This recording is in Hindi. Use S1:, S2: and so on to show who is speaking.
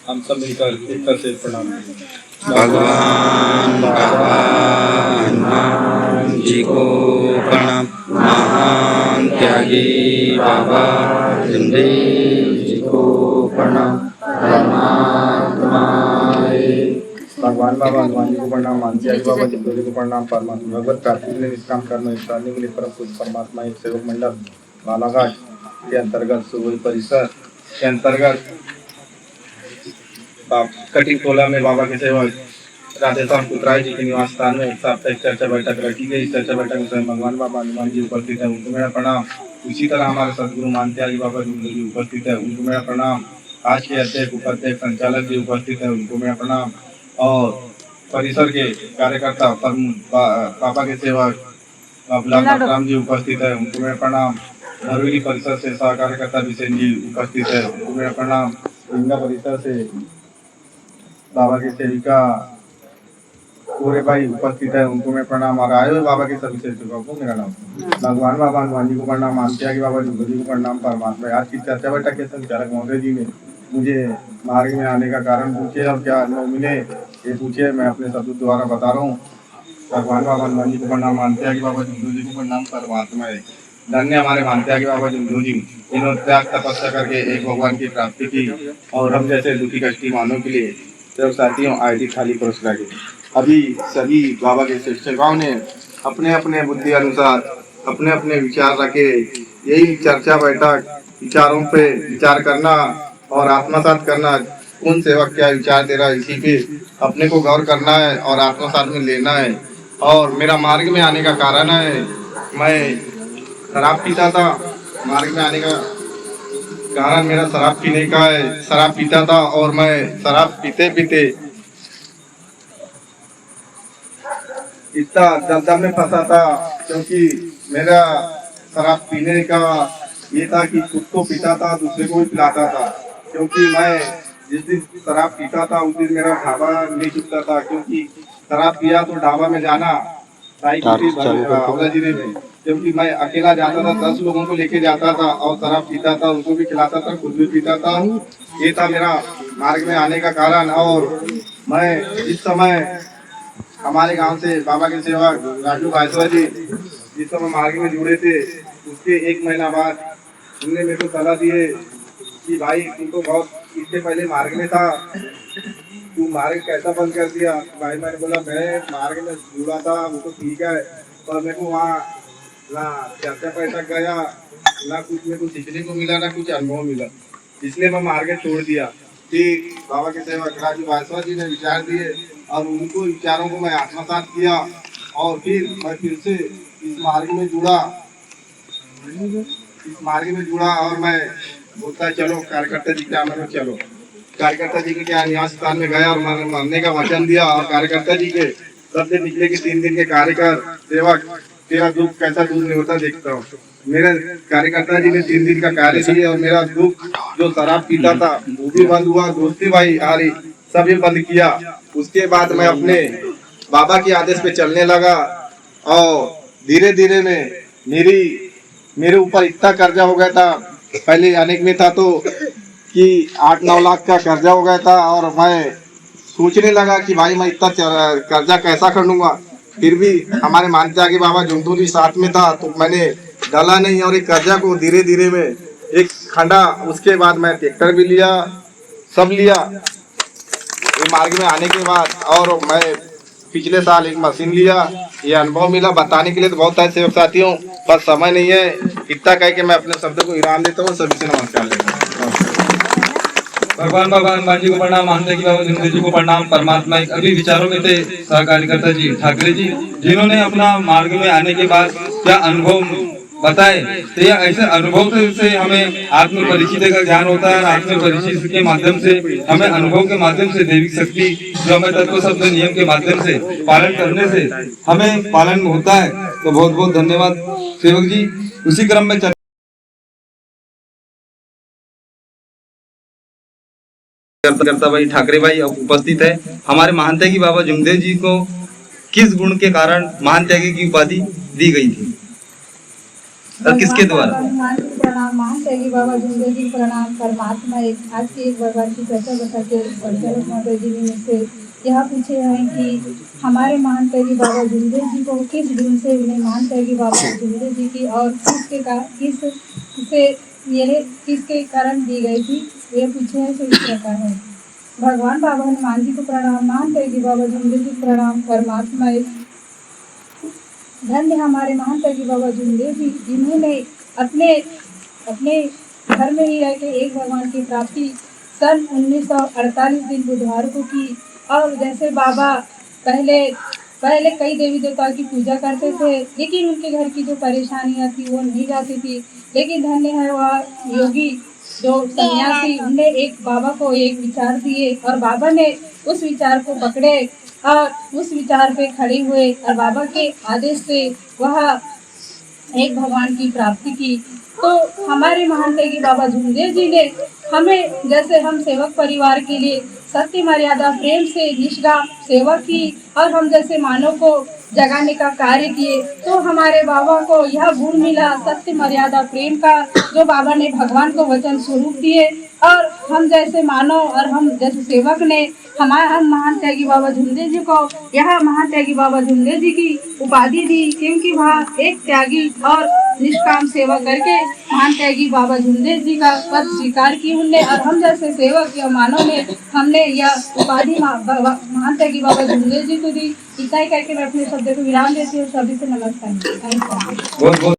S1: हम सब मिलकर एक तरह से प्रणाम।
S2: भगवान बाबा हनुमान जी को प्रणाम। महान त्यागी बाबा जमदेव जी को प्रणाम।
S1: भगवान बाबा हनुमान जी को प्रणाम। मानसियारी बाबा जमदेव जी को प्रणाम। परमात्मा भगवत प्राप्ति के लिए निष्काम कर्म निष्ठाने के लिए परम पूज्य परमात्मा एक सेवक मंडल बालाघाट के अंतर्गत सुबह परिसर के अंतर्गत कटिंग टोला में बाबा के सेवक राधेश्याम पुतराय जी के निवास स्थान में एक साप्ताहिक चर्चा बैठक रखी गई। चर्चा बैठक में स्वयं भगवान बाबा हनुमान जी उपस्थित है, उनको मेरा प्रणाम। उसी तरह हमारे सदगुरु मानत्यागी बाबा जी उपस्थित है, उनको मेरा प्रणाम। आज के अध्यक्ष उपाध्यक्ष संचालक जी उपस्थित है, उनको मेरा प्रणाम। और परिसर के कार्यकर्ता बाबा के सेवक राम जी उपस्थित है, उनको मेरा प्रणाम। धरोली परिसर से सह कार्यकर्ता विशेन जी उपस्थित है, उनको मेरा प्रणाम। गंगा परिसर से बाबा के सेविका पूरे भाई उपस्थित है, उनको मैं प्रणाम। और आए हुए बाबा के सभी सेवकों को मेरा नाम। भगवान बाबा हनुमान जी को प्रणाम। मानसिया के बाबा जमदेव जी को प्रणाम। परमात्मा आज की चर्चा बैठक के संचालक महोदय जी ने मुझे मार्ग में आने का कारण पूछे और क्या अनुभव मिले ये पूछे, मैं अपने शब्द द्वारा बता रहा हूँ। भगवान बाबा हनुमान जी को प्रणाम। मानसिया के बाबा जमदेव जी को प्रणाम। परमात्मा धन्य हमारे मानसिया के बाबा जमदेव जी, इन्होंने त्याग तपस्या करके एक भगवान की प्राप्ति की और हम जैसे दुखी कष्टी मानव के लिए सब साथियों आईडी खाली पुरस्कार के अभी सभी बाबा के शिक्षकों ने अपने अपने बुद्धि अनुसार अपने अपने विचार रखे। यही चर्चा बैठक विचारों पे विचार करना और आत्मसात करना, कौन सेवक क्या विचार दे रहा है इसी पे अपने को गौर करना है और आत्मसात में लेना है। और मेरा मार्ग में आने का कारण है, मैं शराब पीता था। मार्ग में आने का कारण मेरा शराब पीने का है। शराब पीता था और मैं शराब पीते पीते इतना दलदल में फंसा था, क्योंकि मेरा शराब पीने का ये था कि खुद को पीता था, दूसरे को भी पिलाता था। क्योंकि मैं जिस दिन शराब पीता था उस दिन मेरा ढाबा नहीं चुकता था, क्योंकि शराब पिया तो ढाबा में जाना में, क्योंकि मैं अकेला जाता था, 10 लोगों को लेके जाता था और शराब पीता था, उनको भी खिलाता था, खुद भी पीता था। ये था मेरा मार्ग में आने का कारण। और मैं इस समय हमारे गांव से बाबा के सेवक राजू भाईसवा जी जिस समय मार्ग में जुड़े थे, उसके 1 महीना बाद उन्होंने मेरे को सलाह दिए कि भाई तू तो बहुत इससे पहले मार्ग में था, तू मार्ग कैसा बंद कर दिया। भाई मैंने बोला मैं मार्ग में जुड़ा था वो तो ठीक है, पर मेरे को वहाँ ना चर्चा बैठक गया, ना कुछ मेरे को सीखने को मिला, ना कुछ अनुभव मिला, इसलिए मैं मार्ग छोड़ दिया। फिर बाबा के सेवक राजू भाईसवा जी ने विचार दिए और उनको विचारों को मैं आत्मसात किया और फिर मैं फिर से इस मार्ग में जुड़ा और मैं बोलता चलो कार्यकर्ता जी के आमंत्रण, चलो कार्यकर्ता जी के क्या निवास स्थान में गया और मैंने मरने का वचन दिया। और कार्यकर्ता जी के सबसे निकले के 3 दिन के कार्यकर सेवक तेरा दुख कैसा दूर नहीं होता देखता हूँ। मेरे कार्यकर्ता जी ने 3 दिन का कार्य किया और मेरा दुख जो शराब पीता था वो भी बंद हुआ, दोस्ती भाई आ रही सभी बंद किया। उसके बाद मैं अपने बाबा के आदेश पे चलने लगा और धीरे धीरे में मेरे ऊपर इतना कर्जा हो गया था। पहले अनेक में था तो कि 8-9 लाख का कर्जा हो गया था और मैं सोचने लगा कि भाई मैं इतना कर्जा कैसा कर लूंगा। फिर भी हमारे मानता के बाबा जमदेव जी साथ में था तो मैंने डाला नहीं और एक कर्जा को धीरे धीरे में एक खंडा। उसके बाद मैं ट्रैक्टर भी लिया, सब लिया ये मार्ग में आने के बाद। और मैं पिछले साल एक मशीन लिया। ये अनुभव मिला बताने के लिए तो बहुत सारे सेवक साथियों, पर समय नहीं है। इतना कह के मैं अपने शब्द को विराम देता हूँ। सभी से नमस्कार लेता हूँ।
S3: भगवान बाबा हनुमान जी को प्रणाम। मानते की बाबा जमदेव जी को प्रणाम। परमात्मा एक अभी विचारों में थे सहकार्यकर्ता जी ठाकरे जी, जिन्होंने अपना मार्ग में आने के बाद क्या अनुभव बताए। तो यह ऐसे अनुभव से हमें आत्म परिचित का ज्ञान होता है। आत्म परिचित के माध्यम से हमें अनुभव के माध्यम से दैविक शक्ति जो हमें तत्व शब्द नियम के माध्यम से पालन करने से हमें पालन होता है। तो बहुत बहुत धन्यवाद सेवक जी। उसी क्रम में करता भाई ठाकरे भाई उपस्थित है। हमारे महानत्यागी बाबा जमदेव जी को किस गुण के कारण महानत्यागी की उपाधि दी गई थी? और किसके द्वारा?
S4: हनुमान जी प्रणाम, महान त्यागी बाबा झुंझुनू जी प्रणाम। परमात्मा एक आज के एक भगवान की चर्चा बता के परिचालक महोदय जी ने मुझसे यह पूछे हैं कि हमारे महान त्यागी बाबा झुंझुनू जी को किस दिन से उन्हें महान त्यागी बाबा झुंझुनू जी की और किसके कारण दी गई थी, ये पूछे हैं। तो इस प्रकार है। भगवान बाबा हनुमान जी को प्रणाम, महान त्यागी बाबा झुंझुनू जी प्रणाम। परमात्मा एक धन्य हमारे महान त्यागी बाबा झुंझुनू जी, जिन्होंने अपने घर में ही रह के एक भगवान की प्राप्ति सन 1948 दिन बुधवार को की। और जैसे बाबा पहले कई देवी देवताओं की पूजा करते थे, लेकिन उनके घर की जो परेशानियां थी वो नहीं जाती थी। लेकिन धन्य है वह योगी जो सन्यासी, उन्हें एक बाबा को एक विचार दिए और बाबा ने उस विचार को पकड़े और उस विचार पे खड़े हुए और बाबा के आदेश से वह एक भगवान की प्राप्ति की। तो हमारे महान त्यागी बाबा झुंझुनू जी ने हमें, जैसे हम सेवक परिवार के लिए सत्य मर्यादा प्रेम से निष्काम सेवा की और हम जैसे मानव को जगाने का कार्य किए, तो हमारे बाबा को यह गुण मिला सत्य मर्यादा प्रेम का, जो बाबा ने भगवान को वचन स्वरूप दिए। और हम जैसे मानव और हम जैसे सेवक ने हम महान त्यागी बाबा झुंझुनू जी को यह महान त्यागी बाबा झुंझुनू जी की उपाधि दी, क्योंकि वह एक त्यागी और निष्काम सेवा करके महान त्यागी बाबा झुंझुनू जी का पद स्वीकार की उनने। और हम जैसे सेवक या मानव ने हमने यह उपाधि महान त्यागी बाबा झुंझुनू जी को दी। इतना ही करके मैं अपने शब्द को विराम देती हूँ। सभी को नमस्कार।
S3: बहुत बहुत